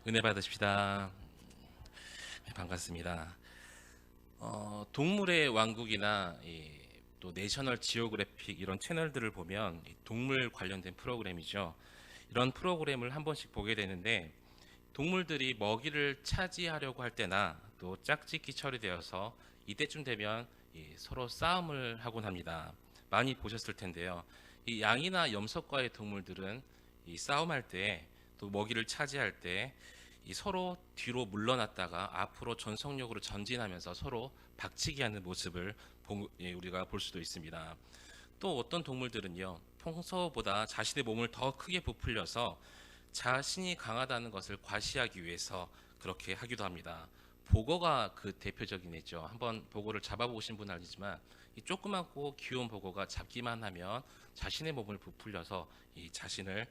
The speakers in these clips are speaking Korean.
은혜 받으십시다. 네, 반갑습니다. 동물의 왕국이나 또 내셔널 지오그래픽 이런 채널들을 보면 이 동물 관련된 프로그램이죠. 이런 프로그램을 한 번씩 보게 되는데 동물들이 먹이를 차지하려고 할 때나 또 짝짓기 처리되어서 이때쯤 되면 서로 싸움을 하곤 합니다. 많이 보셨을 텐데요. 이 양이나 염소과의 동물들은 이 싸움할 때 또 먹이를 차지할 때 이 서로 뒤로 물러났다가 앞으로 전속력으로 전진하면서 서로 박치기하는 모습을 우리가 볼 수도 있습니다. 또 어떤 동물들은요, 평소보다 자신의 몸을 더 크게 부풀려서 자신이 강하다는 것을 과시하기 위해서 그렇게 하기도 합니다. 보거가 그 대표적인 예죠. 한번 보거를 잡아보신 분은 알지만 이 조그맣고 귀여운 보거가 잡기만 하면 자신의 몸을 부풀려서 이 자신을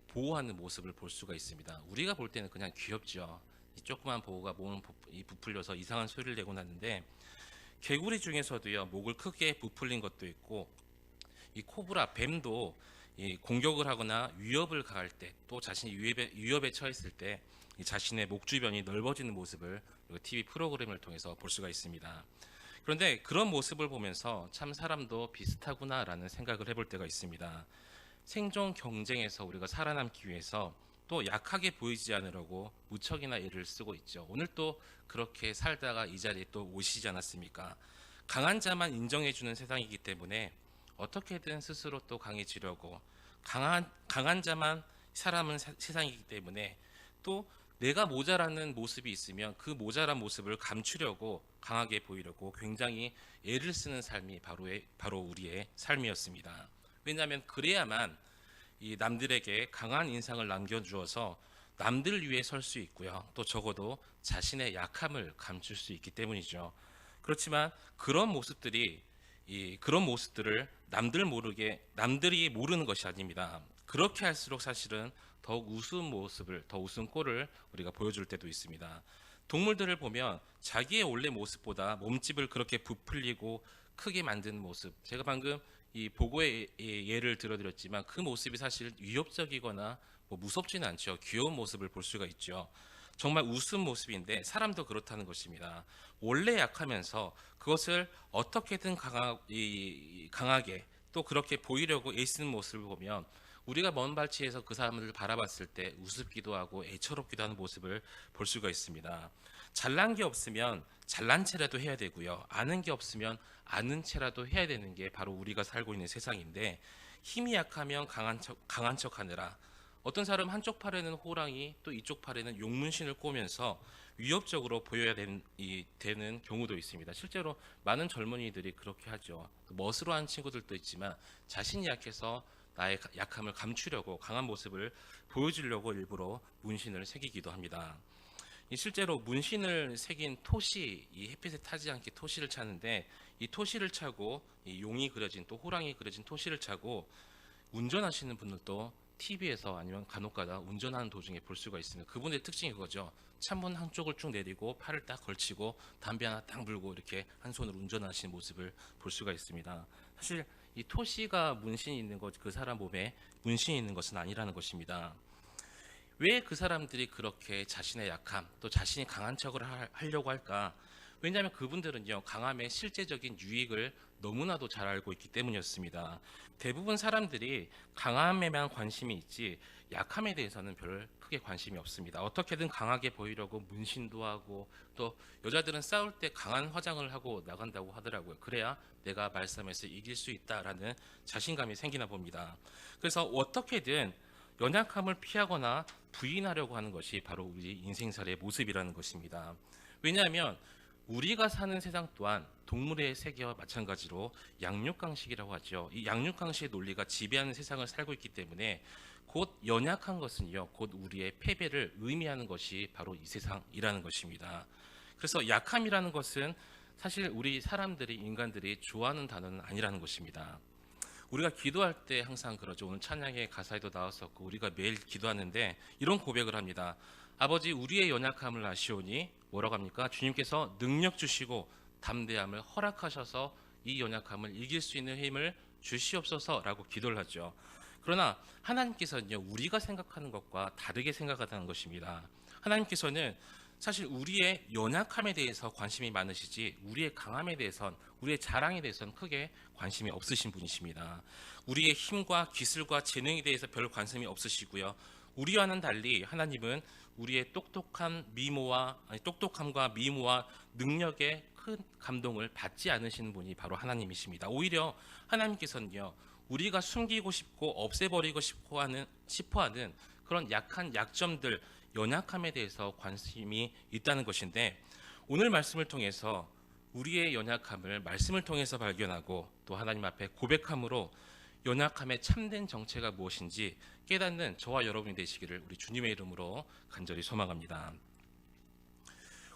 보호하는 모습을 볼 수가 있습니다. 우리가 볼 때는 그냥 귀엽죠. 이 조그만 보거가 몸을 부풀려서 이상한 소리를 내곤 하는데 개구리 중에서도요, 목을 크게 부풀린 것도 있고 이 코브라 뱀도 이 공격을 하거나 위협을 가할 때 또 자신이 위협에 처했을 때 이 자신의 목 주변이 넓어지는 모습을 TV 프로그램을 통해서 볼 수가 있습니다. 그런데 그런 모습을 보면서 참 사람도 비슷하구나라는 생각을 해볼 때가 있습니다. 생존 경쟁에서 우리가 살아남기 위해서 또 약하게 보이지 않으려고 무척이나 애를 쓰고 있죠. 오늘 또 그렇게 살다가 이 자리에 또 오시지 않았습니까? 강한 자만 인정해주는 세상이기 때문에 어떻게든 스스로 또 강해지려고 강한 자만 사람은 세상이기 때문에 또 내가 모자라는 모습이 있으면 그 모자란 모습을 감추려고 강하게 보이려고 굉장히 애를 쓰는 삶이 바로 우리의 삶이었습니다. 왜냐하면 그래야만 이 남들에게 강한 인상을 남겨주어서 남들 위해 설 수 있고요. 또 적어도 자신의 약함을 감출 수 있기 때문이죠. 그렇지만 그런 모습들을 남들이 모르는 것이 아닙니다. 그렇게 할수록 사실은 더욱 우스운 모습을, 더 우스운 꼴을 우리가 보여줄 때도 있습니다. 동물들을 보면 자기의 원래 모습보다 몸집을 그렇게 부풀리고 크게 만드는 모습, 제가 방금 이 보고의 예를 들어드렸지만 그 모습이 사실 위협적이거나 뭐 무섭지는 않죠. 귀여운 모습을 볼 수가 있죠. 정말 우스운 모습인데 사람도 그렇다는 것입니다. 원래 약하면서 그것을 어떻게든 강하게 또 그렇게 보이려고 애쓰는 모습을 보면 우리가 먼 발치에서 그 사람을 바라봤을 때 우습기도 하고 애처롭기도 하는 모습을 볼 수가 있습니다. 잘난 게 없으면 잘난 체라도 해야 되고요. 아는 게 없으면 아는 체라도 해야 되는 게 바로 우리가 살고 있는 세상인데 힘이 약하면 강한 척 하느라 어떤 사람 한쪽 팔에는 호랑이 또 이쪽 팔에는 용문신을 꼬면서 위협적으로 되는 경우도 있습니다. 실제로 많은 젊은이들이 그렇게 하죠. 멋으로 한 친구들도 있지만 자신이 약해서 나의 약함을 감추려고 강한 모습을 보여주려고 일부러 문신을 새기기도 합니다. 실제로 문신을 새긴 토시, 이 햇빛에 타지 않게 토시를 차는데 이 토시를 차고 이 용이 그려진 또 호랑이 그려진 토시를 차고 운전하시는 분들도 TV에서 아니면 간혹가다 운전하는 도중에 볼 수가 있습니다. 그분의 특징이 그거죠. 창문 한쪽을 쭉 내리고 팔을 딱 걸치고 담배 하나 딱 물고 이렇게 한 손으로 운전하시는 모습을 볼 수가 있습니다. 사실 이 토시가 문신이 있는 것, 그 사람 몸에 문신이 있는 것은 아니라는 것입니다. 왜 그 사람들이 그렇게 자신의 약함, 또 자신이 강한 척을 하려고 할까? 왜냐하면 그분들은요, 강함의 실제적인 유익을 너무나도 잘 알고 있기 때문이었습니다. 대부분 사람들이 강함에만 관심이 있지 약함에 대해서는 별 크게 관심이 없습니다. 어떻게든 강하게 보이려고 문신도 하고 또 여자들은 싸울 때 강한 화장을 하고 나간다고 하더라고요. 그래야 내가 말싸움에서 이길 수 있다라는 자신감이 생기나 봅니다. 그래서 어떻게든 연약함을 피하거나 부인하려고 하는 것이 바로 우리 인생살이의 모습이라는 것입니다. 왜냐하면 우리가 사는 세상 또한 동물의 세계와 마찬가지로 양육강식이라고 하죠. 이 양육강식의 논리가 지배하는 세상을 살고 있기 때문에 곧 연약한 것은요, 곧 우리의 패배를 의미하는 것이 바로 이 세상이라는 것입니다. 그래서 약함이라는 것은 사실 우리 사람들이 인간들이 좋아하는 단어는 아니라는 것입니다. 우리가 기도할 때 항상 그러죠. 오늘 찬양의 가사에도 나왔었고 우리가 매일 기도하는데 이런 고백을 합니다. 아버지, 우리의 연약함을 아시오니 뭐라고 합니까? 주님께서 능력 주시고 담대함을 허락하셔서 이 연약함을 이길 수 있는 힘을 주시옵소서라고 기도를 하죠. 그러나 하나님께서는요, 우리가 생각하는 것과 다르게 생각하다는 것입니다. 하나님께서는 사실 우리의 연약함에 대해서 관심이 많으시지 우리의 강함에 대해선, 우리의 자랑에 대해서는 크게 관심이 없으신 분이십니다. 우리의 힘과 기술과 재능에 대해서 별 관심이 없으시고요. 우리와는 달리 하나님은 우리의 똑똑함과 미모와 능력에 큰 감동을 받지 않으시는 분이 바로 하나님이십니다. 오히려 하나님께서는요, 우리가 숨기고 싶고 없애버리고 싶어 하는 그런 약점들, 연약함에 대해서 관심이 있다는 것인데, 오늘 말씀을 통해서 우리의 연약함을 말씀을 통해서 발견하고 또 하나님 앞에 고백함으로 연약함의 참된 정체가 무엇인지 깨닫는 저와 여러분이 되시기를 우리 주님의 이름으로 간절히 소망합니다.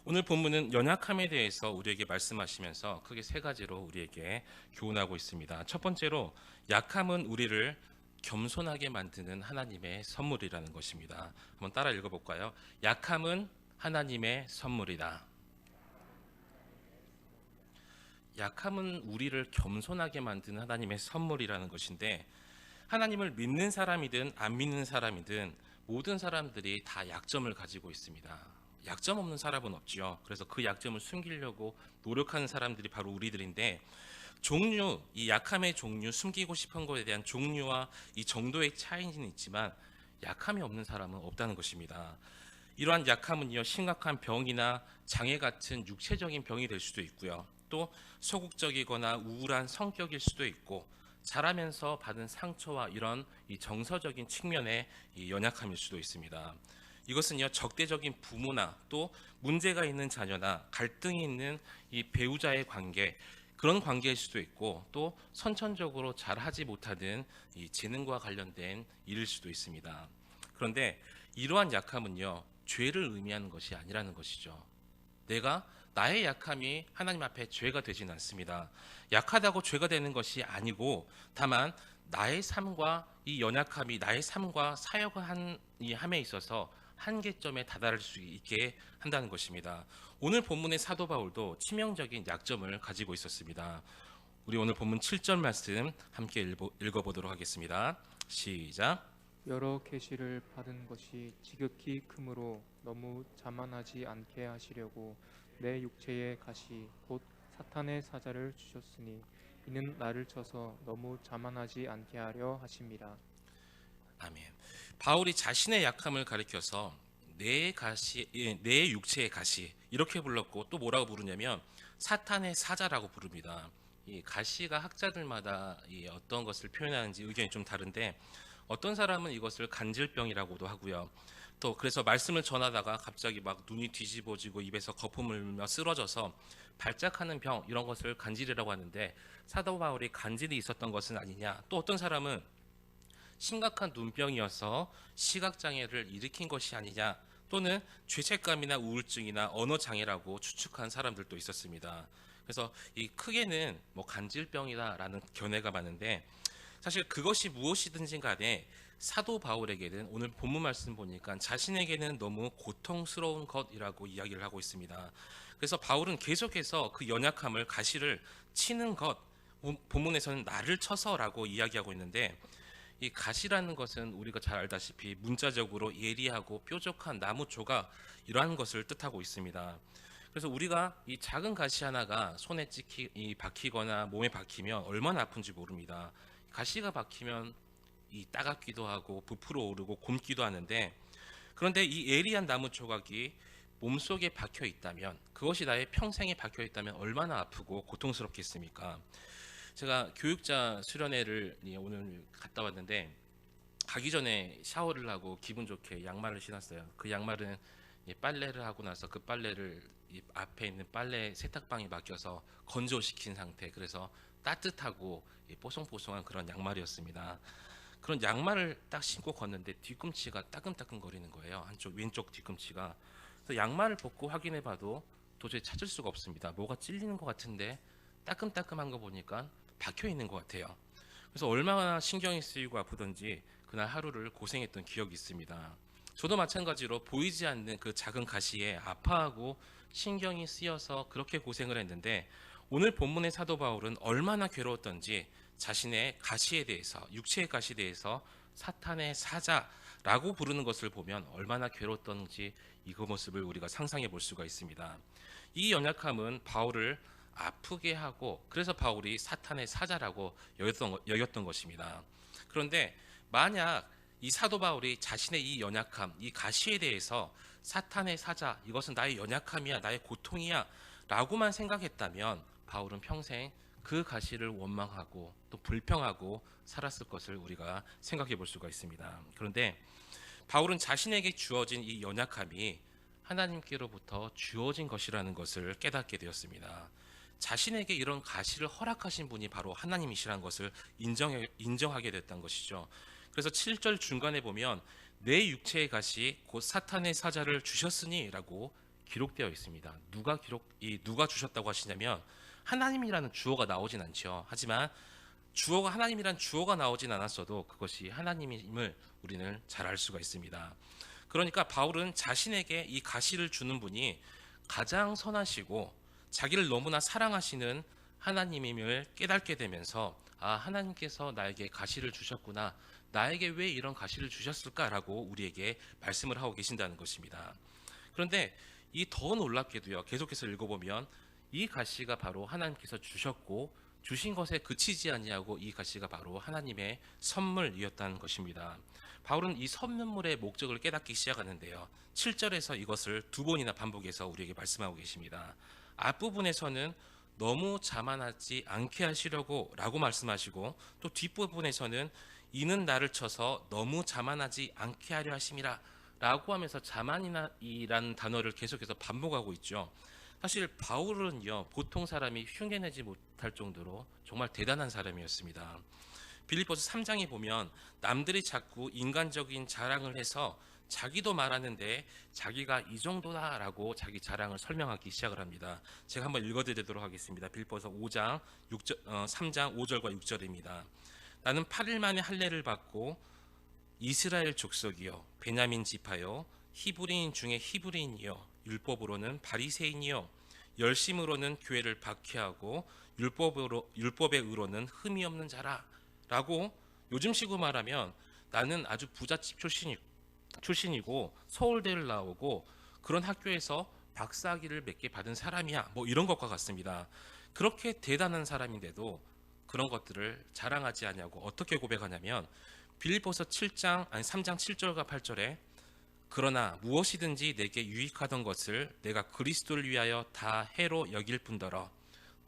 오늘 본문은 연약함에 대해서 우리에게 말씀하시면서 크게 세 가지로 우리에게 교훈하고 있습니다. 첫 번째로, 약함은 우리를 겸손하게 만드는 하나님의 선물이라는 것입니다. 한번 따라 읽어볼까요? 약함은 하나님의 선물이다. 약함은 우리를 겸손하게 만드는 하나님의 선물이라는 것인데, 하나님을 믿는 사람이든 안 믿는 사람이든 모든 사람들이 다 약점을 가지고 있습니다. 약점 없는 사람은 없지요. 그래서 그 약점을 숨기려고 노력하는 사람들이 바로 우리들인데, 이 약함의 종류, 숨기고 싶은 것에 대한 종류와 이 정도의 차이는 있지만 약함이 없는 사람은 없다는 것입니다. 이러한 약함은요, 심각한 병이나 장애 같은 육체적인 병이 될 수도 있고요. 또 소극적이거나 우울한 성격일 수도 있고, 자라면서 받은 상처와 이런 이 정서적인 측면의 이 연약함일 수도 있습니다. 이것은요, 적대적인 부모나 또 문제가 있는 자녀나 갈등이 있는 이 배우자의 관계, 그런 관계일 수도 있고, 또 선천적으로 잘하지 못하는 이 재능과 관련된 일일 수도 있습니다. 그런데 이러한 약함은요, 죄를 의미하는 것이 아니라는 것이죠. 나의 약함이 하나님 앞에 죄가 되진 않습니다. 약하다고 죄가 되는 것이 아니고, 다만 나의 삶과 이 연약함이 나의 삶과 사역을 함에 있어서 한계점에 다다를 수 있게 한다는 것입니다. 오늘 본문의 사도 바울도 치명적인 약점을 가지고 있었습니다. 우리 오늘 본문 7절 말씀 함께 읽어보도록 하겠습니다. 시작. 여러 계시를 받은 것이 지극히 크므로 너무 자만하지 않게 하시려고 내 육체의 가시 곧 사탄의 사자를 주셨으니 이는 나를 쳐서 너무 자만하지 않게 하려 하심이라. 아멘. 바울이 자신의 약함을 가리켜서 내 육체의 가시 이렇게 불렀고, 또 뭐라고 부르냐면 사탄의 사자라고 부릅니다. 이 가시가 학자들마다 어떤 것을 표현하는지 의견이 좀 다른데, 어떤 사람은 이것을 간질병이라고도 하고요. 또 그래서 말씀을 전하다가 갑자기 막 눈이 뒤집어지고 입에서 거품을 흘며 쓰러져서 발작하는 병, 이런 것을 간질이라고 하는데, 사도 바울이 간질이 있었던 것은 아니냐. 또 어떤 사람은 심각한 눈병이어서 시각장애를 일으킨 것이 아니냐, 또는 죄책감이나 우울증이나 언어장애라고 추측한 사람들도 있었습니다. 그래서 이 크게는 간질병이다라는 견해가 많은데, 사실 그것이 무엇이든지 간에 사도 바울에게는 오늘 본문 말씀 보니까 자신에게는 너무 고통스러운 것이라고 이야기를 하고 있습니다. 그래서 바울은 계속해서 그 연약함을, 가시를 치는 것, 본문에서는 나를 쳐서라고 이야기하고 있는데, 이 가시라는 것은 우리가 잘 알다시피 문자적으로 예리하고 뾰족한 나무 조각, 이러한 것을 뜻하고 있습니다. 그래서 우리가 이 작은 가시 하나가 손에 박히거나 몸에 박히면 얼마나 아픈지 모릅니다. 가시가 박히면 따갑기도 하고 부풀어 오르고 곪기도 하는데, 그런데 이 예리한 나무 조각이 몸속에 박혀 있다면, 그것이 나의 평생에 박혀 있다면 얼마나 아프고 고통스럽겠습니까? 제가 교육자 수련회를 오늘 갔다 왔는데, 가기 전에 샤워를 하고 기분 좋게 양말을 신었어요. 그 양말은 빨래를 하고 나서 그 빨래를 앞에 있는 빨래 세탁방에 맡겨서 건조시킨 상태, 그래서 따뜻하고 뽀송뽀송한 그런 양말이었습니다. 그런 양말을 딱 신고 걷는데 뒤꿈치가 따끔따끔 거리는 거예요. 왼쪽 뒤꿈치가. 그래서 양말을 벗고 확인해봐도 도저히 찾을 수가 없습니다. 뭐가 찔리는 것 같은데 따끔따끔한 거 보니까 박혀 있는 것 같아요. 그래서 얼마나 신경이 쓰이고 아프던지 그날 하루를 고생했던 기억이 있습니다. 저도 마찬가지로 보이지 않는 그 작은 가시에 아파하고 신경이 쓰여서 그렇게 고생을 했는데, 오늘 본문의 사도 바울은 얼마나 괴로웠던지 자신의 가시에 대해서, 육체의 가시에 대해서 사탄의 사자라고 라고 부르는 것을 보면 얼마나 괴로웠던지 이 그 모습을 우리가 상상해 볼 수가 있습니다. 이 연약함은 바울을 아프게 하고 그래서 바울이 사탄의 사자라고 여겼던 것입니다. 그런데 만약 이 사도 바울이 자신의 이 연약함, 이 가시에 대해서 사탄의 사자, 이것은 나의 연약함이야, 나의 고통이야 라고만 생각했다면 바울은 평생 그 가시를 원망하고 또 불평하고 살았을 것을 우리가 생각해 볼 수가 있습니다. 그런데 바울은 자신에게 주어진 이 연약함이 하나님께로부터 주어진 것이라는 것을 깨닫게 되었습니다. 자신에게 이런 가시를 허락하신 분이 바로 하나님이시라는 것을 인정하게 됐던 것이죠. 그래서 7절 중간에 보면 내 육체의 가시 곧 사탄의 사자를 주셨으니 라고 기록되어 있습니다. 누가 주셨다고 하시냐면 하나님이라는 주어가 나오진 않죠. 하지만 주어가 하나님이란 주어가 나오진 않았어도 그것이 하나님임을 우리는 잘 알 수가 있습니다. 그러니까 바울은 자신에게 이 가시를 주는 분이 가장 선하시고 자기를 너무나 사랑하시는 하나님임을 깨닫게 되면서 하나님께서 나에게 가시를 주셨구나, 나에게 왜 이런 가시를 주셨을까라고 우리에게 말씀을 하고 계신다는 것입니다. 그런데 이 더 놀랍게도요, 계속해서 읽어보면 이 가시가 바로 하나님께서 주셨고 주신 것에 그치지 아니하고 이 가시가 바로 하나님의 선물이었다는 것입니다. 바울은 이 선물의 목적을 깨닫기 시작하는데요. 7절에서 이것을 두 번이나 반복해서 우리에게 말씀하고 계십니다. 앞부분에서는 너무 자만하지 않게 하시려고 라고 말씀하시고 또 뒷부분에서는 이는 나를 쳐서 너무 자만하지 않게 하려 하심이라 라고 하면서 자만이라는 단어를 계속해서 반복하고 있죠. 사실 바울은요, 보통 사람이 흉내내지 못할 정도로 정말 대단한 사람이었습니다. 빌립보서 3장에 보면 남들이 자꾸 인간적인 자랑을 해서 자기도 말하는데 자기가 이 정도다라고 자기 자랑을 설명하기 시작을 합니다. 제가 한번 읽어드리도록 하겠습니다. 빌립보서 3장 5절과 6절입니다. 나는 8일 만에 할례를 받고 이스라엘 족속이요 베냐민 지파요 히브리인 중에 히브리인이요 율법으로는 바리새인이요 열심으로는 교회를 박해하고 율법의 의로는 흠이 없는 자라라고 요즘식으로 말하면 나는 아주 부잣집 출신이고 서울대를 나오고 그런 학교에서 박사학위를 몇 개 받은 사람이야, 뭐 이런 것과 같습니다. 그렇게 대단한 사람인데도 그런 것들을 자랑하지 않냐고 어떻게 고백하냐면 빌립보서 3장 7절과 8절에 그러나 무엇이든지 내게 유익하던 것을 내가 그리스도를 위하여 다 해로 여길 뿐더러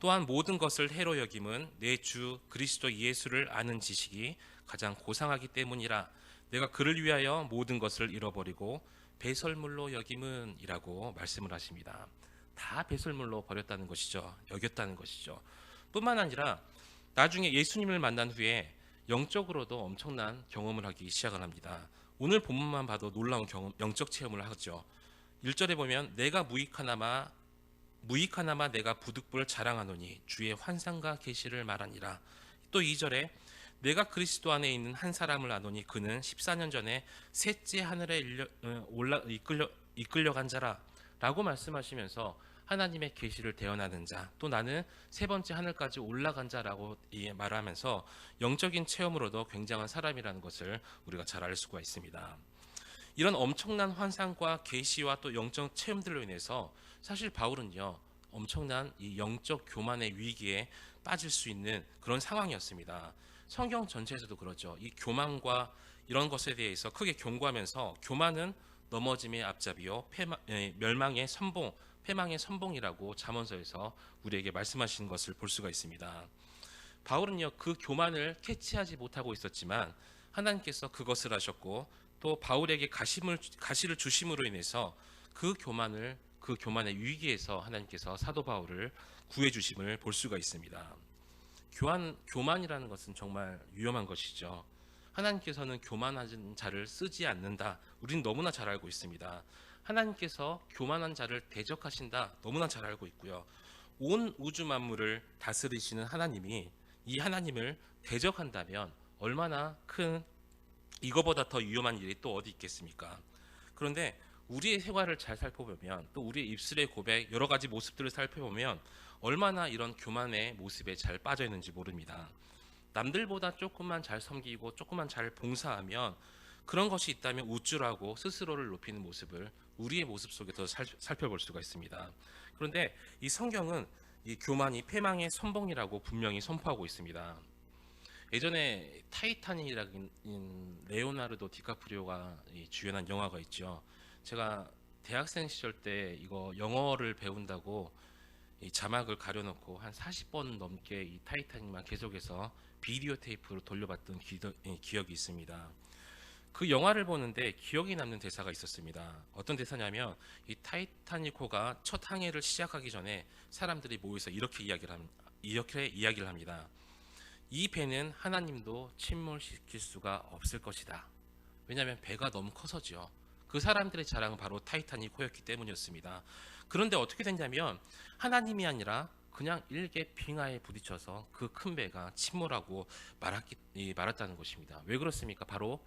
또한 모든 것을 해로 여김은 내 주 그리스도 예수를 아는 지식이 가장 고상하기 때문이라 내가 그를 위하여 모든 것을 잃어버리고 배설물로 여김은이라고 말씀을 하십니다. 다 배설물로 버렸다는 것이죠. 여겼다는 것이죠. 뿐만 아니라 나중에 예수님을 만난 후에 영적으로도 엄청난 경험을 하기 시작을 합니다. 오늘 본문만 봐도 놀라운 영적 체험을 하죠. 1절에 보면 내가 무익하나마 내가 부득불 자랑하노니 주의 환상과 계시를 말하니라. 또 2절에 내가 그리스도 안에 있는 한 사람을 아노니 그는 14년 전에 셋째 하늘에 이끌려간 자라 라고 말씀하시면서 하나님의 계시를 대언하는 자, 또 나는 세 번째 하늘까지 올라간 자라고 말하면서 영적인 체험으로도 굉장한 사람이라는 것을 우리가 잘 알 수가 있습니다. 이런 엄청난 환상과 계시와 또 영적 체험들로 인해서 사실 바울은요, 엄청난 이 영적 교만의 위기에 빠질 수 있는 그런 상황이었습니다. 성경 전체에서도 그렇죠. 이 교만과 이런 것에 대해서 크게 경고하면서 교만은 넘어짐의 앞잡이요 패망의 선봉이라고 잠언서에서 우리에게 말씀하시는 것을 볼 수가 있습니다. 바울은요, 그 교만을 캐치하지 못하고 있었지만 하나님께서 그것을 하셨고 또 바울에게 가시를 주심으로 인해서 그 교만의 위기에서 하나님께서 사도 바울을 구해 주심을 볼 수가 있습니다. 교만이라는 것은 정말 위험한 것이죠. 하나님께서는 교만한 자를 쓰지 않는다. 우리는 너무나 잘 알고 있습니다. 하나님께서 교만한 자를 대적하신다. 너무나 잘 알고 있고요. 온 우주 만물을 다스리시는 하나님이 이 하나님을 대적한다면 얼마나 큰 이거보다 더 위험한 일이 또 어디 있겠습니까? 그런데 우리의 생활을 잘 살펴보면 또 우리의 입술의 고백 여러 가지 모습들을 살펴보면 얼마나 이런 교만의 모습에 잘 빠져 있는지 모릅니다. 남들보다 조금만 잘 섬기고 조금만 잘 봉사하면 그런 것이 있다면 우쭐하고 스스로를 높이는 모습을 우리의 모습 속에서 살펴볼 수가 있습니다. 그런데 이 성경은 이 교만이 패망의 선봉이라고 분명히 선포하고 있습니다. 예전에 타이타닉이라는 레오나르도 디카프리오가 주연한 영화가 있죠. 제가 대학생 시절 때 이거 영어를 배운다고 이 자막을 가려놓고 한 40번 넘게 이 타이타닉만 계속해서 비디오 테이프로 돌려봤던 기억이 있습니다. 그 영화를 보는데 기억이 남는 대사가 있었습니다. 어떤 대사냐면 이 타이타닉호가 첫 항해를 시작하기 전에 사람들이 모여서 이렇게 이야기를 합니다. 이 배는 하나님도 침몰시킬 수가 없을 것이다. 왜냐하면 배가 너무 커서죠. 그 사람들의 자랑은 바로 타이타닉호였기 때문이었습니다. 그런데 어떻게 됐냐면 하나님이 아니라 그냥 일개 빙하에 부딪혀서 그 큰 배가 침몰하고 말았다는 것입니다. 왜 그렇습니까? 바로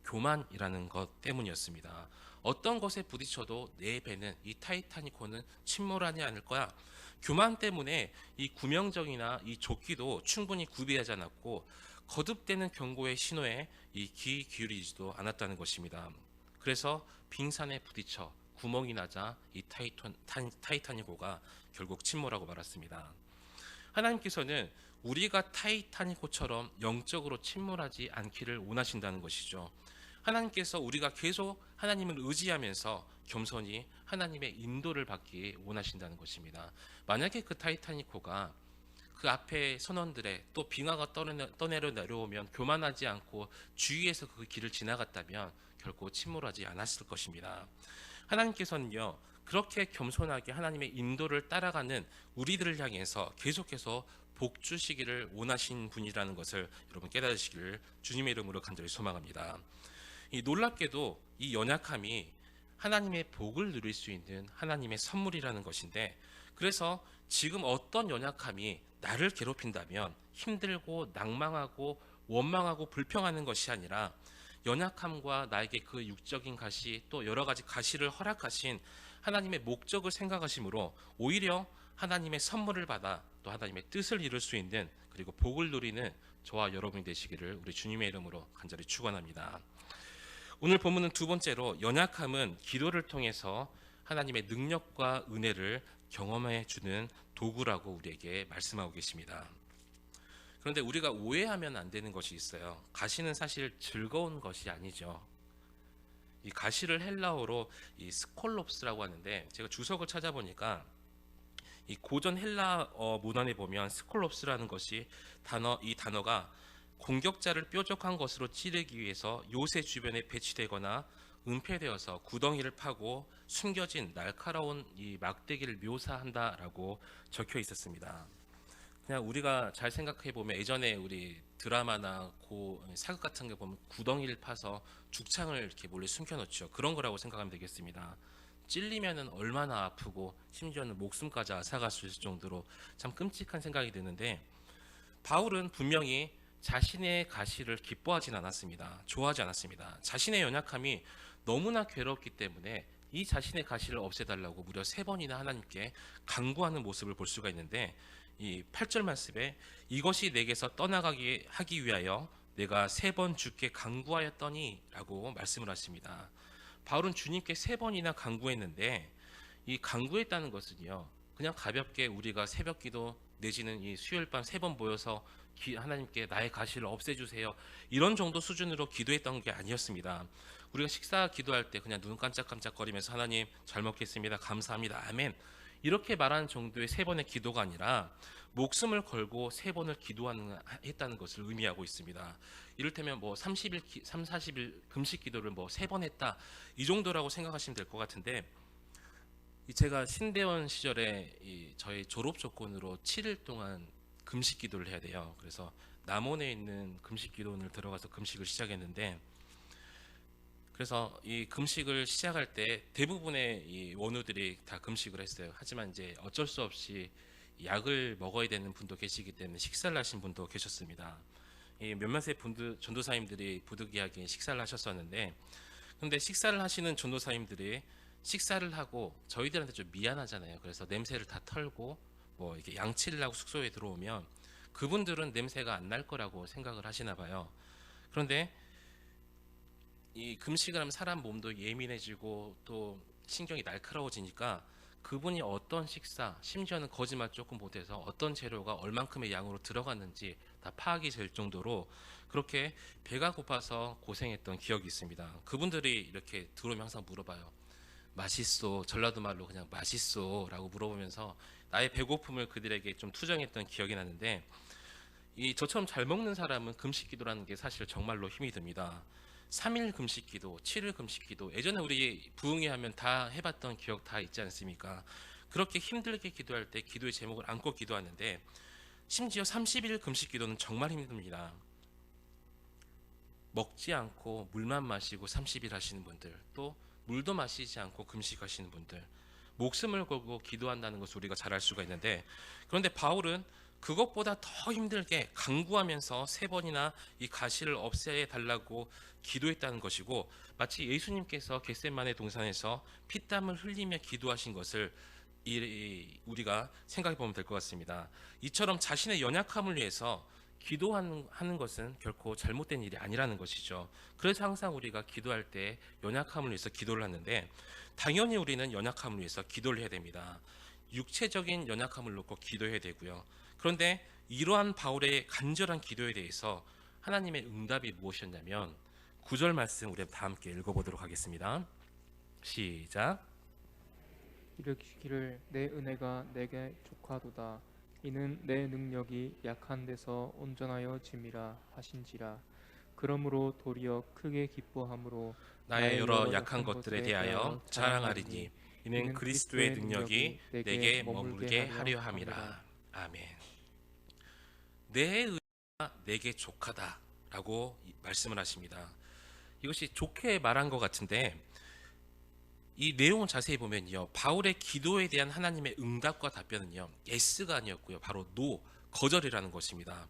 교만이라는 것 때문이었습니다. 어떤 것에 부딪혀도 내 배는 이 타이타닉호는 침몰하지 않을 거야. 교만 때문에 이 구명정이나 이 조끼도 충분히 구비하지 않았고 거듭되는 경고의 신호에 이 귀 기울이지도 않았다는 것입니다. 그래서 빙산에 부딪혀 구멍이 나자 이 타이타닉호가 결국 침몰하고 말았습니다. 하나님께서는 우리가 타이타닉호처럼 영적으로 침몰하지 않기를 원하신다는 것이죠. 하나님께서 우리가 계속 하나님을 의지하면서 겸손히 하나님의 인도를 받기 원하신다는 것입니다. 만약에 그 타이타닉호가 그 앞에 선원들의 또 빙하가 떠내려 내려오면 교만하지 않고 주위에서 그 길을 지나갔다면 결코 침몰하지 않았을 것입니다. 하나님께서는요, 그렇게 겸손하게 하나님의 인도를 따라가는 우리들을 향해서 계속해서 복 주시기를 원하신 분이라는 것을 여러분 깨달으시기를 주님의 이름으로 간절히 소망합니다. 이 놀랍게도 이 연약함이 하나님의 복을 누릴 수 있는 하나님의 선물이라는 것인데, 그래서 지금 어떤 연약함이 나를 괴롭힌다면 힘들고 낭망하고 원망하고 불평하는 것이 아니라 연약함과 나에게 그 육적인 가시 또 여러 가지 가시를 허락하신 하나님의 목적을 생각하심으로 오히려 하나님의 선물을 받아 또 하나님의 뜻을 이룰 수 있는 그리고 복을 누리는 저와 여러분이 되시기를 우리 주님의 이름으로 간절히 축원합니다. 오늘 본문은 두 번째로 연약함은 기도를 통해서 하나님의 능력과 은혜를 경험해 주는 도구라고 우리에게 말씀하고 계십니다. 그런데 우리가 오해하면 안 되는 것이 있어요. 가시는 사실 즐거운 것이 아니죠. 이 가시를 헬라어로 이 스콜롭스라고 하는데, 제가 주석을 찾아보니까 이 고전 헬라어 문헌에 보면 스콜롭스라는 것이 이 단어가 공격자를 뾰족한 것으로 찌르기 위해서 요새 주변에 배치되거나 은폐되어서 구덩이를 파고 숨겨진 날카로운 이 막대기를 묘사한다라고 적혀 있었습니다. 그냥 우리가 잘 생각해 보면 예전에 우리 드라마나 사극 같은 거 보면 구덩이를 파서 죽창을 이렇게 몰래 숨겨놓죠. 그런 거라고 생각하면 되겠습니다. 찔리면은 얼마나 아프고 심지어는 목숨까지 앗아갈 수 있을 정도로 참 끔찍한 생각이 드는데, 바울은 분명히 자신의 가시를 기뻐하진 않았습니다. 좋아하지 않았습니다. 자신의 연약함이 너무나 괴롭기 때문에 이 자신의 가시를 없애달라고 무려 3번이나 하나님께 간구하는 모습을 볼 수가 있는데, 이 8절 말씀에 이것이 내게서 떠나가게 하기 위하여 내가 3번 주께 간구하였더니 라고 말씀을 하십니다. 바울은 주님께 3번이나 간구했는데, 이 간구했다는 것은요, 그냥 가볍게 우리가 새벽기도 내지는 이 수요일 밤 3번 모여서 하나님께 나의 가시를 없애주세요 이런 정도 수준으로 기도했던 게 아니었습니다. 우리가 식사 기도할 때 그냥 눈 깜짝깜짝거리면서 하나님 잘 먹겠습니다, 감사합니다, 아멘 이렇게 말하는 정도의 3번의 기도가 아니라 목숨을 걸고 3번을 했다는 것을 의미하고 있습니다. 이를테면 뭐 30일, 40일 금식 기도를 뭐 3번 했다 이 정도라고 생각하시면 될 것 같은데, 제가 신대원 시절에 저희 졸업 조건으로 7일 동안 금식 기도를 해야 돼요. 그래서 남원에 있는 금식 기도원을 들어가서 금식을 시작했는데, 그래서 이 금식을 시작할 때 대부분의 이 원우들이 다 금식을 했어요. 하지만 이제 어쩔 수 없이 약을 먹어야 되는 분도 계시기 때문에 식사를 하신 분도 계셨습니다. 이 몇몇의 전도사님들이 부득이하게 식사를 하셨었는데, 근데 식사를 하시는 전도사님들이 식사를 하고 저희들한테 좀 미안하잖아요. 그래서 냄새를 다 털고 뭐 이렇게 양치를 하고 숙소에 들어오면 그분들은 냄새가 안 날 거라고 생각을 하시나 봐요. 그런데 이 금식을 하면 사람 몸도 예민해지고 또 신경이 날카로워지니까 그분이 어떤 식사, 심지어는 거짓말 조금 못해서 어떤 재료가 얼만큼의 양으로 들어갔는지 다 파악이 될 정도로 그렇게 배가 고파서 고생했던 기억이 있습니다. 그분들이 이렇게 들어오면 항상 물어봐요. 맛있소, 전라도 말로 그냥 맛있소라고 물어보면서 나의 배고픔을 그들에게 좀 투정했던 기억이 나는데, 이 저처럼 잘 먹는 사람은 금식 기도라는 게 사실 정말로 힘이 듭니다. 3일 금식 기도, 7일 금식 기도, 예전에 우리 부흥회 하면 다 해봤던 기억 다 있지 않습니까? 그렇게 힘들게 기도할 때 기도의 제목을 안고 기도하는데, 심지어 30일 금식 기도는 정말 힘듭니다. 먹지 않고 물만 마시고 30일 하시는 분들, 또 물도 마시지 않고 금식하시는 분들, 목숨을 걸고 기도한다는 것을 우리가 잘 알 수가 있는데, 그런데 바울은 그것보다 더 힘들게 간구하면서 3번이나 이 가시를 없애 달라고 기도했다는 것이고, 마치 예수님께서 겟세마네 동산에서 피땀을 흘리며 기도하신 것을 우리가 생각해 보면 될 것 같습니다. 이처럼 자신의 연약함을 위해서 기도하는 것은 결코 잘못된 일이 아니라는 것이죠. 그래서 항상 우리가 기도할 때 연약함을 위해서 기도를 하는데, 당연히 우리는 연약함을 위해서 기도를 해야 됩니다. 육체적인 연약함을 놓고 기도해야 되고요. 그런데 이러한 바울의 간절한 기도에 대해서 하나님의 응답이 무엇이었냐면, 9절 말씀 우리 다 함께 읽어보도록 하겠습니다. 시작. 이르시기를 내 은혜가 내게 족하도다. 이는 내 능력이 약한 데서 온전하여 짐이라 하신지라. 그러므로 도리어 크게 기뻐함으로 나의 여러 약한 것들에 대하여 자랑하리니 이는 그리스도의 능력이 내게 머물게 하려 함이라. 아멘. 내 은혜가 내게 족하다라고 말씀을 하십니다. 이것이 좋게 말한 것 같은데, 이 내용을 자세히 보면요, 바울의 기도에 대한 하나님의 응답과 답변은요, 예스가 아니었고요, 바로 노, 거절이라는 것입니다.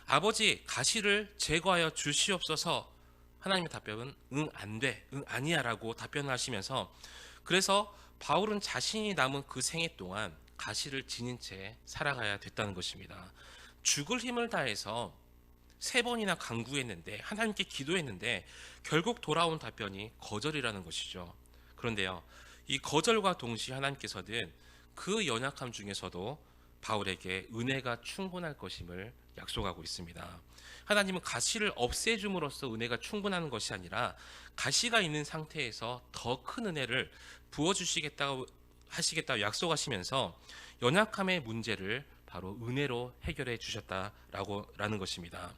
아버지, 가시를 제거하여 주시옵소서. 하나님의 답변은 응, 안 돼, 응, 아니야 라고 답변을 하시면서, 그래서 바울은 자신이 남은 그 생애 동안 가시를 지닌 채 살아가야 됐다는 것입니다. 죽을 힘을 다해서 3번이나 간구했는데, 하나님께 기도했는데 결국 돌아온 답변이 거절이라는 것이죠. 그런데요, 이 거절과 동시에 하나님께서는 그 연약함 중에서도 바울에게 은혜가 충분할 것임을 약속하고 있습니다. 하나님은 가시를 없애줌으로써 은혜가 충분한 것이 아니라 가시가 있는 상태에서 더 큰 은혜를 부어주시겠다고 약속하시면서 연약함의 문제를 바로 은혜로 해결해 주셨다라는 것입니다.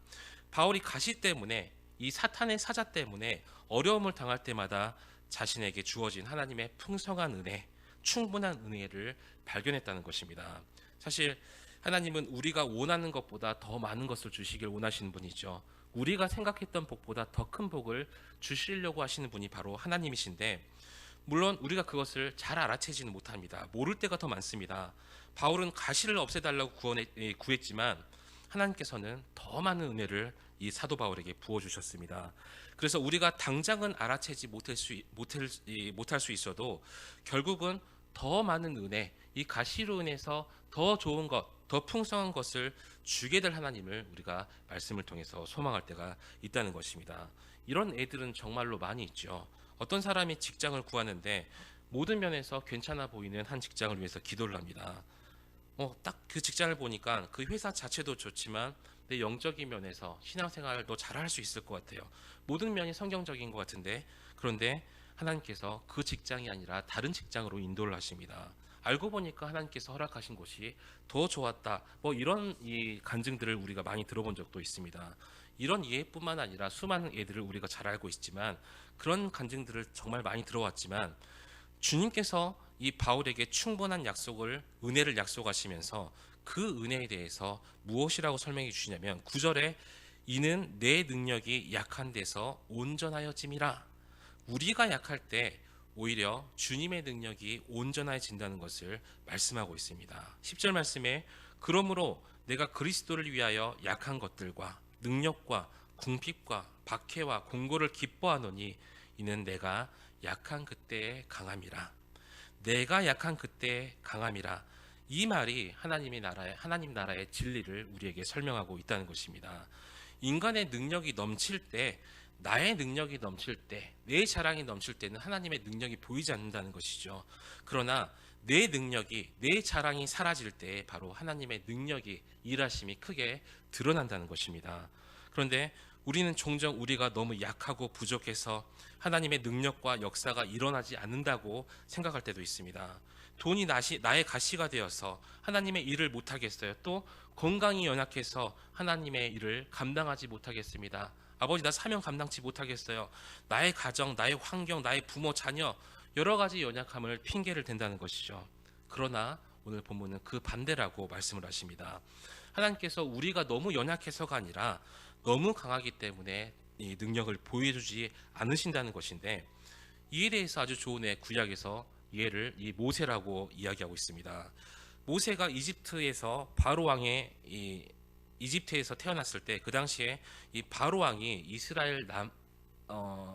바울이 가시 때문에, 이 사탄의 사자 때문에 어려움을 당할 때마다 자신에게 주어진 하나님의 풍성한 은혜, 충분한 은혜를 발견했다는 것입니다. 사실 하나님은 우리가 원하는 것보다 더 많은 것을 주시길 원하시는 분이죠. 우리가 생각했던 복보다 더 큰 복을 주시려고 하시는 분이 바로 하나님이신데, 물론 우리가 그것을 잘 알아채지는 못합니다. 모를 때가 더 많습니다. 바울은 가시를 없애달라고 구했지만 하나님께서는 더 많은 은혜를 이 사도 바울에게 부어주셨습니다. 그래서 우리가 당장은 알아채지 못할 수 있어도 결국은 더 많은 은혜, 이 가시로 인해서 더 좋은 것, 더 풍성한 것을 주게 될 하나님을 우리가 말씀을 통해서 소망할 때가 있다는 것입니다. 이런 애들은 정말로 많이 있죠. 어떤 사람이 직장을 구하는데 모든 면에서 괜찮아 보이는 한 직장을 위해서 기도를 합니다. 딱 그 직장을 보니까 그 회사 자체도 좋지만 내 영적인 면에서 신앙생활도 잘할 수 있을 것 같아요. 모든 면이 성경적인 것 같은데, 그런데 하나님께서 그 직장이 아니라 다른 직장으로 인도를 하십니다. 알고 보니까 하나님께서 허락하신 곳이 더 좋았다. 이런 이 간증들을 우리가 많이 들어본 적도 있습니다. 이런 예뿐만 아니라 수많은 예들을 우리가 잘 알고 있지만, 그런 간증들을 정말 많이 들어왔지만, 주님께서 이 바울에게 충분한 은혜를 약속하시면서 그 은혜에 대해서 무엇이라고 설명해 주시냐면, 9절에 이는 내 능력이 약한 데서 온전하여짐이라. 우리가 약할 때 오히려 주님의 능력이 온전해진다는 것을 말씀하고 있습니다. 10절 말씀에 그러므로 내가 그리스도를 위하여 약한 것들과 능력과 궁핍과 박해와 공고를 기뻐하노니 이는 내가 약한 그때의 강함이라. 내가 약한 그때의 강함이라. 이 말이 하나님 나라의 진리를 우리에게 설명하고 있다는 것입니다. 인간의 능력이 넘칠 때, 나의 능력이 넘칠 때, 내 자랑이 넘칠 때는 하나님의 능력이 보이지 않는다는 것이죠. 그러나 내 능력이, 내 자랑이 사라질 때 바로 하나님의 능력이, 일하심이 크게 드러난다는 것입니다. 그런데 우리는 종종 우리가 너무 약하고 부족해서 하나님의 능력과 역사가 일어나지 않는다고 생각할 때도 있습니다. 돈이 나의 가시가 되어서 하나님의 일을 못하겠어요. 또 건강이 연약해서 하나님의 일을 감당하지 못하겠습니다. 아버지, 나 사명 감당치 못하겠어요. 나의 가정, 나의 환경, 나의 부모, 자녀, 여러 가지 연약함을 핑계를 댄다는 것이죠. 그러나 오늘 본문은 그 반대라고 말씀을 하십니다. 하나님께서 우리가 너무 연약해서가 아니라 너무 강하기 때문에 이 능력을 보여주지 않으신다는 것인데, 이에 대해서 아주 좋은 구약에서 얘를 이 모세라고 이야기하고 있습니다. 모세가 이집트에서 바로 왕의 이집트에서 태어났을 때, 그 당시에 이 바로 왕이 이스라엘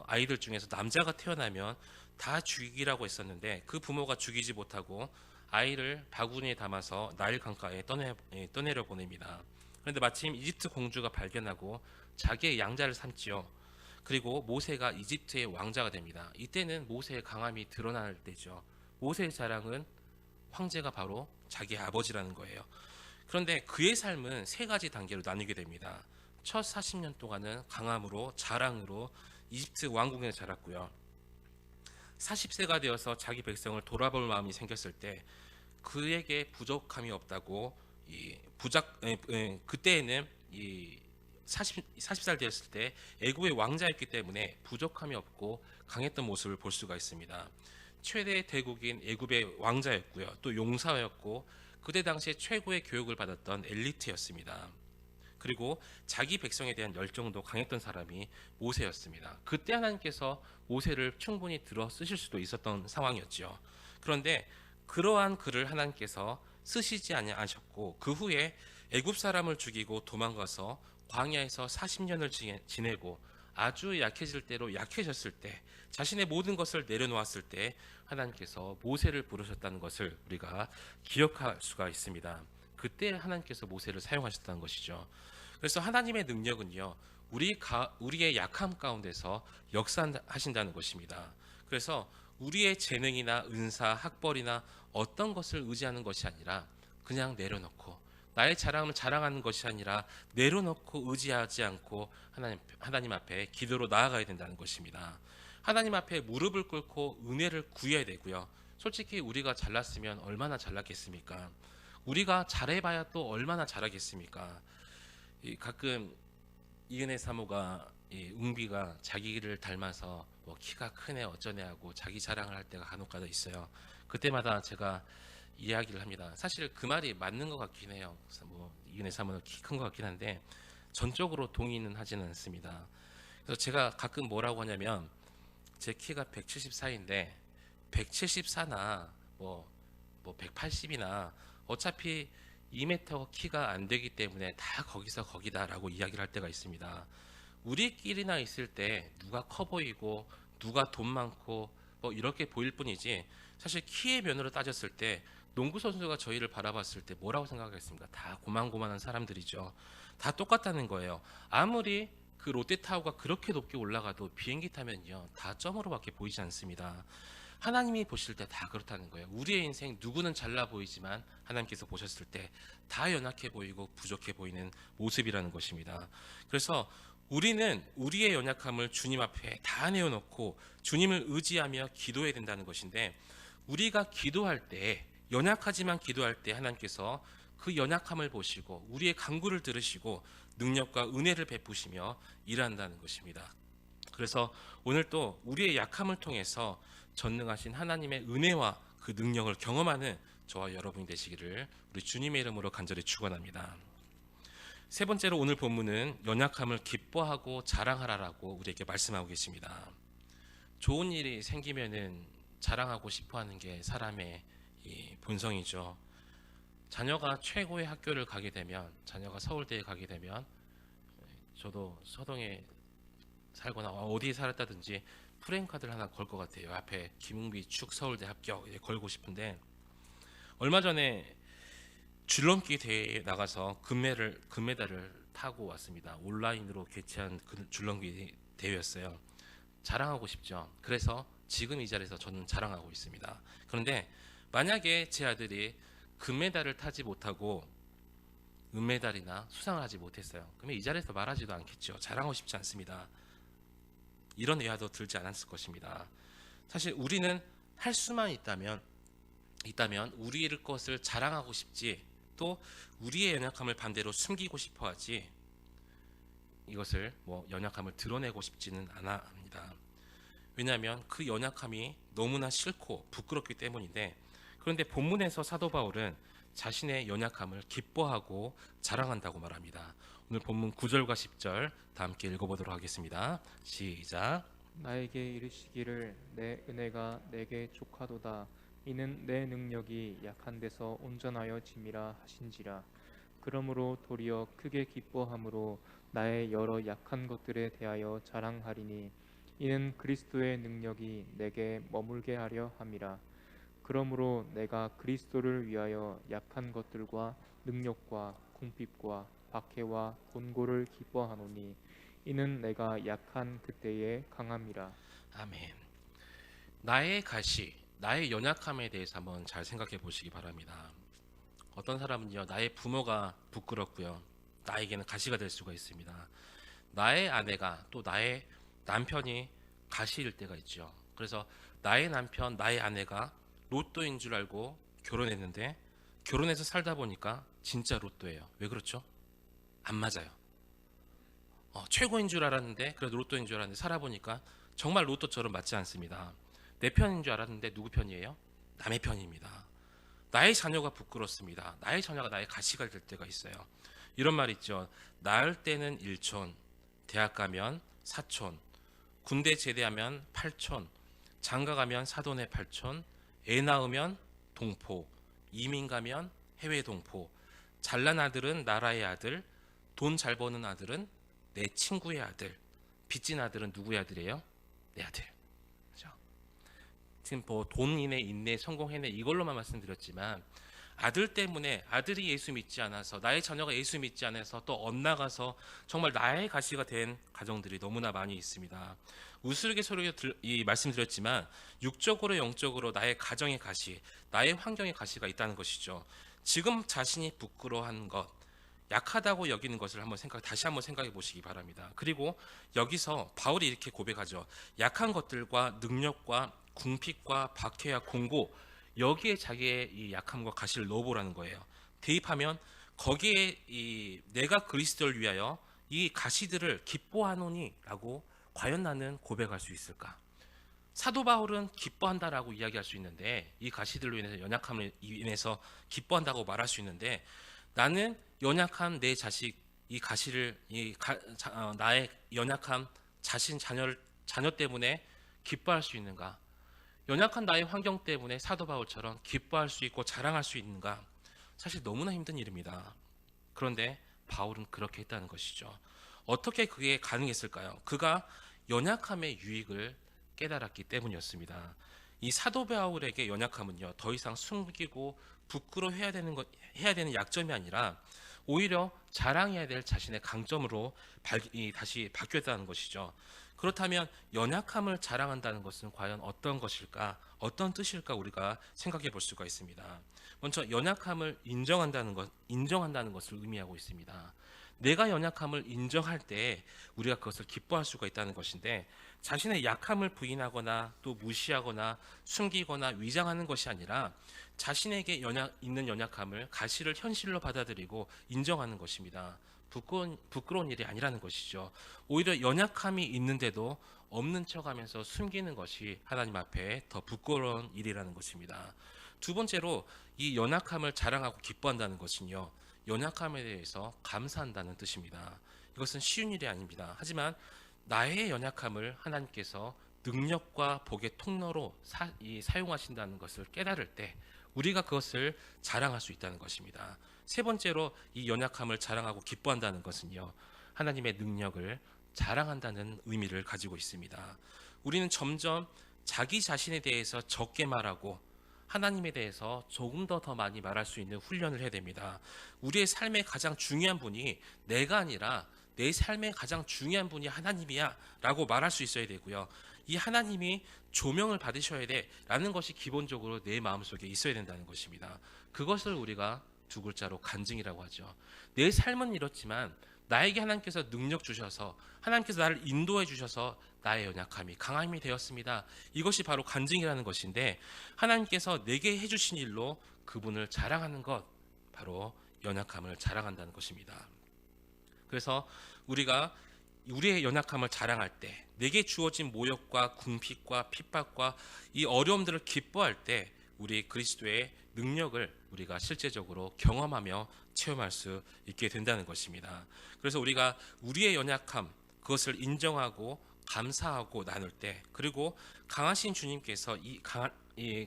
아이들 중에서 남자가 태어나면 다 죽이라고 했었는데, 그 부모가 죽이지 못하고 아이를 바구니에 담아서 나일 강가에 떠내려 보냅니다. 그런데 마침 이집트 공주가 발견하고 자기의 양자를 삼지요. 그리고 모세가 이집트의 왕자가 됩니다. 이때는 모세의 강함이 드러날 때죠. 모세의 자랑은 황제가 바로 자기 아버지라는 거예요. 그런데 그의 삶은 세 가지 단계로 나뉘게 됩니다. 첫 40년 동안은 강함으로, 자랑으로 이집트 왕궁에 자랐고요. 40세가 되어서 자기 백성을 돌아볼 마음이 생겼을 때 그에게 부족함이 없다고, 그때에는 40살 되었을 때 애굽의 왕자였기 때문에 부족함이 없고 강했던 모습을 볼 수가 있습니다. 최대 대국인 애굽의 왕자였고요. 또 용사였고 그때 당시에 최고의 교육을 받았던 엘리트였습니다. 그리고 자기 백성에 대한 열정도 강했던 사람이 모세였습니다. 그때 하나님께서 모세를 충분히 들어 쓰실 수도 있었던 상황이었죠. 그런데 그러한 그를 하나님께서 쓰시지 아니하셨고, 그 후에 애굽 사람을 죽이고 도망가서 광야에서 40년을 지내고 아주 약해질 대로 약해졌을 때, 자신의 모든 것을 내려놓았을 때 하나님께서 모세를 부르셨다는 것을 우리가 기억할 수가 있습니다. 그때 하나님께서 모세를 사용하셨다는 것이죠. 그래서 하나님의 능력은요, 우리의 약함 가운데서 역사하신다는 것입니다. 그래서 우리의 재능이나 은사, 학벌이나 어떤 것을 의지하는 것이 아니라 그냥 내려놓고, 나의 자랑을 자랑하는 것이 아니라 내려놓고 의지하지 않고 하나님 앞에 기도로 나아가야 된다는 것입니다. 하나님 앞에 무릎을 꿇고 은혜를 구해야 되고요. 솔직히 우리가 잘났으면 얼마나 잘났겠습니까? 우리가 잘해봐야 또 얼마나 잘하겠습니까? 가끔 이은혜 사모가, 웅비가 자기를 닮아서 뭐 키가 크네 어쩌네 하고 자기 자랑을 할 때가 간혹가다 있어요. 그때마다 제가 이야기를 합니다. 사실 그 말이 맞는 것 같긴 해요. 뭐 이은혜 사모는 키 큰 것 같긴 한데 전적으로 동의는 하지는 않습니다. 그래서 제가 가끔 뭐라고 하냐면, 제 키가 174인데 174나 뭐 180이나 어차피 2m 키가 안 되기 때문에 다 거기서 거기다라고 이야기를 할 때가 있습니다. 우리끼리나 있을 때 누가 커 보이고 누가 돈 많고 뭐 이렇게 보일 뿐이지, 사실 키의 면으로 따졌을 때 농구 선수가 저희를 바라봤을 때 뭐라고 생각하겠습니까? 다 고만고만한 사람들이죠. 다 똑같다는 거예요. 아무리 그 롯데타워가 그렇게 높게 올라가도 비행기 타면요, 다 점으로밖에 보이지 않습니다. 하나님이 보실 때 다 그렇다는 거예요. 우리의 인생 누구는 잘나 보이지만 하나님께서 보셨을 때 다 연약해 보이고 부족해 보이는 모습이라는 것입니다. 그래서 우리는 우리의 연약함을 주님 앞에 다 내어놓고 주님을 의지하며 기도해야 된다는 것인데, 우리가 기도할 때, 연약하지만 기도할 때 하나님께서 그 연약함을 보시고 우리의 간구를 들으시고 능력과 은혜를 베푸시며 일한다는 것입니다. 그래서 오늘 또 우리의 약함을 통해서 전능하신 하나님의 은혜와 그 능력을 경험하는 저와 여러분이 되시기를 우리 주님의 이름으로 간절히 축원합니다. 세 번째로 오늘 본문은 연약함을 기뻐하고 자랑하라라고 우리에게 말씀하고 계십니다. 좋은 일이 생기면은 자랑하고 싶어하는 게 사람의 이 본성이죠. 자녀가 최고의 학교를 가게 되면, 자녀가 서울대에 가게 되면, 저도 서동에 살거나 어디에 살았다든지 프레임카드를 하나 걸 것 같아요. 앞에 김웅비 축 서울대 합격 걸고 싶은데, 얼마 전에 줄넘기 대회에 나가서 금메달을 타고 왔습니다. 온라인으로 개최한 그 줄넘기 대회였어요. 자랑하고 싶죠. 그래서 지금 이 자리에서 저는 자랑하고 있습니다. 그런데 만약에 제 아들이 금메달을 타지 못하고 은메달이나 수상을 하지 못했어요. 그러면 이 자리에서 말하지도 않겠죠. 자랑하고 싶지 않습니다. 이런 의아도 들지 않았을 것입니다. 사실 우리는 할 수만 있다면 우리의 것을 자랑하고 싶지, 또 우리의 연약함을 반대로 숨기고 싶어 하지, 이것을 연약함을 드러내고 싶지는 않아 합니다. 왜냐하면 그 연약함이 너무나 싫고 부끄럽기 때문인데, 그런데 본문에서 사도 바울은 자신의 연약함을 기뻐하고 자랑한다고 말합니다. 오늘 본문 9절과 10절 다 함께 읽어보도록 하겠습니다. 시작. 나에게 이르시기를 내 은혜가 내게 족하도다. 이는 내 능력이 약한 데서 온전하여 짐이라 하신지라. 그러므로 도리어 크게 기뻐함으로 나의 여러 약한 것들에 대하여 자랑하리니 이는 그리스도의 능력이 내게 머물게 하려 함이라. 그러므로 내가 그리스도를 위하여 약한 것들과 능력과 궁핍과 박해와 곤고를 기뻐하노니 이는 내가 약한 그때에 강함이라. 아멘. 나의 가시, 나의 연약함에 대해서 한번 잘 생각해 보시기 바랍니다. 어떤 사람은요, 나의 부모가 부끄럽고요, 나에게는 가시가 될 수가 있습니다. 나의 아내가, 또 나의 남편이 가시일 때가 있죠. 그래서 나의 남편, 나의 아내가 로또인 줄 알고 결혼했는데, 결혼해서 살다 보니까 진짜 로또예요. 왜 그렇죠? 안 맞아요. 최고인 줄 알았는데, 그래도 로또인 줄 알았는데 살아보니까 정말 로또처럼 맞지 않습니다. 내 편인 줄 알았는데 누구 편이에요? 남의 편입니다. 나의 자녀가 부끄럽습니다. 나의 자녀가 나의 가시가 될 때가 있어요. 이런 말 있죠. 낳을 때는 1촌, 대학 가면 4촌, 군대 제대하면 8촌, 장가 가면 사돈의 8촌, 애 낳으면 동포, 이민 가면 해외 동포, 잘난 아들은 나라의 아들, 돈 잘 버는 아들은 내 친구의 아들, 빚진 아들은 누구의 아들이에요? 내 아들. 그렇죠? 지금 돈이네, 인내, 성공해내 이걸로만 말씀드렸지만, 아들 때문에, 아들이 예수 믿지 않아서, 나의 자녀가 예수 믿지 않아서 또 엇나가서 정말 나의 가시가 된 가정들이 너무나 많이 있습니다. 우스갯소리로 말씀드렸지만, 육적으로 영적으로 나의 가정의 가시, 나의 환경의 가시가 있다는 것이죠. 지금 자신이 부끄러워하는 것, 약하다고 여기는 것을 다시 한번 생각해 보시기 바랍니다. 그리고 여기서 바울이 이렇게 고백하죠. 약한 것들과 능력과 궁핍과 박해와 공고, 여기에 자기의 이 약함과 가시를 넣어보라는 거예요. 대입하면 거기에 내가 그리스도를 위하여 이 가시들을 기뻐하노니 라고 과연 나는 고백할 수 있을까? 사도 바울은 기뻐한다라고 이야기할 수 있는데, 이 가시들로 인해서, 연약함을 인해서 기뻐한다고 말할 수 있는데, 나는 연약한 내 자식, 이 가시를, 나의 연약한 자녀 때문에 기뻐할 수 있는가? 연약한 나의 환경 때문에 사도 바울처럼 기뻐할 수 있고 자랑할 수 있는가? 사실 너무나 힘든 일입니다. 그런데 바울은 그렇게 했다는 것이죠. 어떻게 그게 가능했을까요? 그가 연약함의 유익을 깨달았기 때문이었습니다. 이 사도 바울에게 연약함은요, 더 이상 숨기고 부끄러워해야 되는 약점이 아니라 오히려 자랑해야 될 자신의 강점으로 다시 바뀌었다는 것이죠. 그렇다면 연약함을 자랑한다는 것은 과연 어떤 것일까, 어떤 뜻일까 우리가 생각해 볼 수가 있습니다. 먼저 연약함을 인정한다는 것을 의미하고 있습니다. 내가 연약함을 인정할 때 우리가 그것을 기뻐할 수가 있다는 것인데, 자신의 약함을 부인하거나 또 무시하거나 숨기거나 위장하는 것이 아니라 자신에게 있는 연약함을 가시를 현실로 받아들이고 인정하는 것입니다. 부끄러운 일이 아니라는 것이죠. 오히려 연약함이 있는데도 없는 척하면서 숨기는 것이 하나님 앞에 더 부끄러운 일이라는 것입니다. 두 번째로 이 연약함을 자랑하고 기뻐한다는 것은요, 연약함에 대해서 감사한다는 뜻입니다. 이것은 쉬운 일이 아닙니다. 하지만 나의 연약함을 하나님께서 능력과 복의 통로로 사용하신다는 것을 깨달을 때 우리가 그것을 자랑할 수 있다는 것입니다. 세 번째로 이 연약함을 자랑하고 기뻐한다는 것은요, 하나님의 능력을 자랑한다는 의미를 가지고 있습니다. 우리는 점점 자기 자신에 대해서 적게 말하고 하나님에 대해서 조금 더 많이 말할 수 있는 훈련을 해야 됩니다. 우리의 삶의 가장 중요한 분이 내가 아니라 내 삶의 가장 중요한 분이 하나님이야 라고 말할 수 있어야 되고요. 이 하나님이 조명을 받으셔야 돼 라는 것이 기본적으로 내 마음속에 있어야 된다는 것입니다. 그것을 우리가 두 글자로 간증이라고 하죠. 내 삶은 이렇지만 나에게 하나님께서 능력 주셔서 하나님께서 나를 인도해 주셔서 나의 연약함이 강함이 되었습니다. 이것이 바로 간증이라는 것인데, 하나님께서 내게 해주신 일로 그분을 자랑하는 것, 바로 연약함을 자랑한다는 것입니다. 그래서 우리가 우리의 연약함을 자랑할 때, 내게 주어진 모욕과 궁핍과 핍박과 이 어려움들을 기뻐할 때 우리 그리스도의 능력을 우리가 실제적으로 경험하며 체험할 수 있게 된다는 것입니다. 그래서 우리가 우리의 연약함, 그것을 인정하고 감사하고 나눌 때, 그리고 강하신 주님께서 이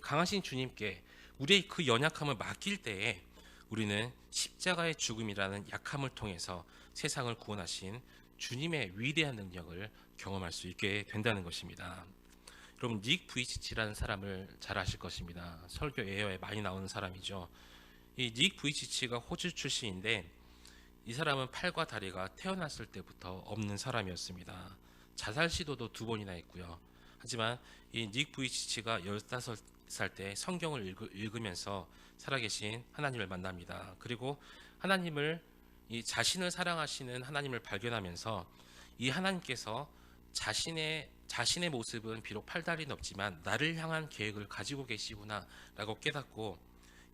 강하신 주님께 우리의 그 연약함을 맡길 때에 우리는 십자가의 죽음이라는 약함을 통해서 세상을 구원하신 주님의 위대한 능력을 경험할 수 있게 된다는 것입니다. 여러분, 닉 부이치치라는 사람을 잘 아실 것입니다. 설교 예어에 많이 나오는 사람이죠. 이 닉 부이치치가 호주 출신인데, 이 사람은 팔과 다리가 태어났을 때부터 없는 사람이었습니다. 자살 시도도 2번이나 했고요. 하지만 이 닉 부이치치가 15살 때 성경을 읽으면서 살아계신 하나님을 만납니다. 그리고 하나님을, 이 자신을 사랑하시는 하나님을 발견하면서 이 하나님께서 자신의 모습은 비록 팔다리는 없지만 나를 향한 계획을 가지고 계시구나 라고 깨닫고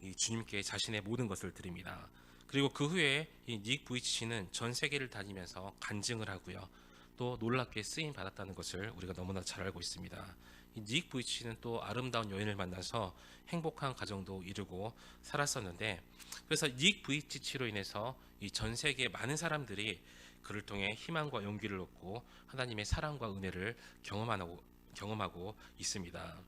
이 주님께 자신의 모든 것을 드립니다. 그리고 그 후에 이 닉 부이치치는 전 세계를 다니면서 간증을 하고요. 또 놀랍게 쓰임 받았다는 것을 우리가 너무나 잘 알고 있습니다. 이 닉 부이치치는 또 아름다운 여인을 만나서 행복한 가정도 이루고 살았었는데, 그래서 닉 부이치치로 인해서 이 전 세계 많은 사람들이 그를 통해 희망과 용기를 얻고 하나님의 사랑과 은혜를 경험하고 있습니다.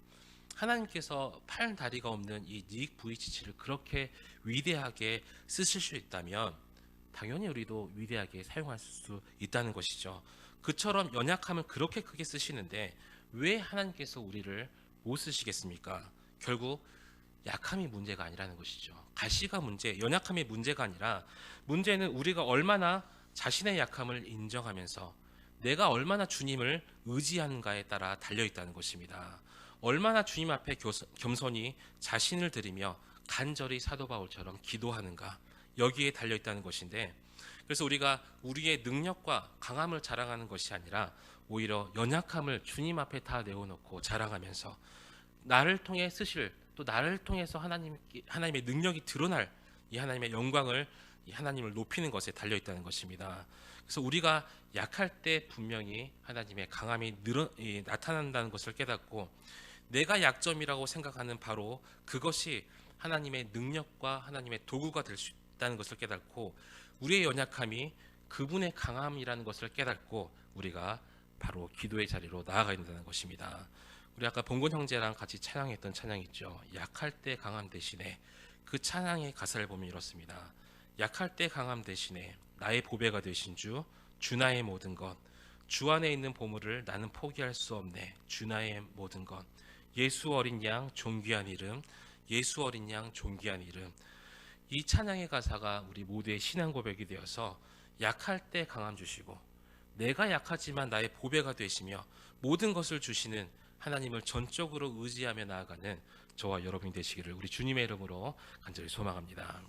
하나님께서 팔 다리가 없는 이 닉 부이치치를 그렇게 위대하게 쓰실 수 있다면 당연히 우리도 위대하게 사용할 수 있다는 것이죠. 그처럼 연약함을 그렇게 크게 쓰시는데 왜 하나님께서 우리를 못 쓰시겠습니까? 결국 약함이 문제가 아니라는 것이죠. 가시가 문제, 연약함이 문제가 아니라, 문제는 우리가 얼마나 자신의 약함을 인정하면서 내가 얼마나 주님을 의지하는가에 따라 달려있다는 것입니다. 얼마나 주님 앞에 겸손히 자신을 드리며 간절히 사도 바울처럼 기도하는가, 여기에 달려있다는 것인데, 그래서 우리가 우리의 능력과 강함을 자랑하는 것이 아니라 오히려 연약함을 주님 앞에 다 내어놓고 자랑하면서 나를 통해 쓰실, 또 나를 통해서 하나님의 능력이 드러날 이 하나님의 영광을, 이 하나님을 높이는 것에 달려있다는 것입니다. 그래서 우리가 약할 때 분명히 하나님의 강함이 나타난다는 것을 깨닫고, 내가 약점이라고 생각하는 바로 그것이 하나님의 능력과 하나님의 도구가 될 수 있다는 것을 깨닫고, 우리의 연약함이 그분의 강함이라는 것을 깨닫고 우리가 바로 기도의 자리로 나아가야 된다는 것입니다. 우리 아까 봉곤 형제랑 같이 찬양했던 찬양 있죠. 약할 때 강함 대신에. 그 찬양의 가사를 보면 이렇습니다. 약할 때 강함 대신에 나의 보배가 되신 주 나의 모든 것, 주 안에 있는 보물을 나는 포기할 수 없네. 주 나의 모든 것, 예수 어린 양 존귀한 이름, 예수 어린 양 존귀한 이름. 이 찬양의 가사가 우리 모두의 신앙 고백이 되어서 약할 때 강함 주시고 내가 약하지만 나의 보배가 되시며 모든 것을 주시는 하나님을 전적으로 의지하며 나아가는 저와 여러분이 되시기를 우리 주님의 이름으로 간절히 소망합니다.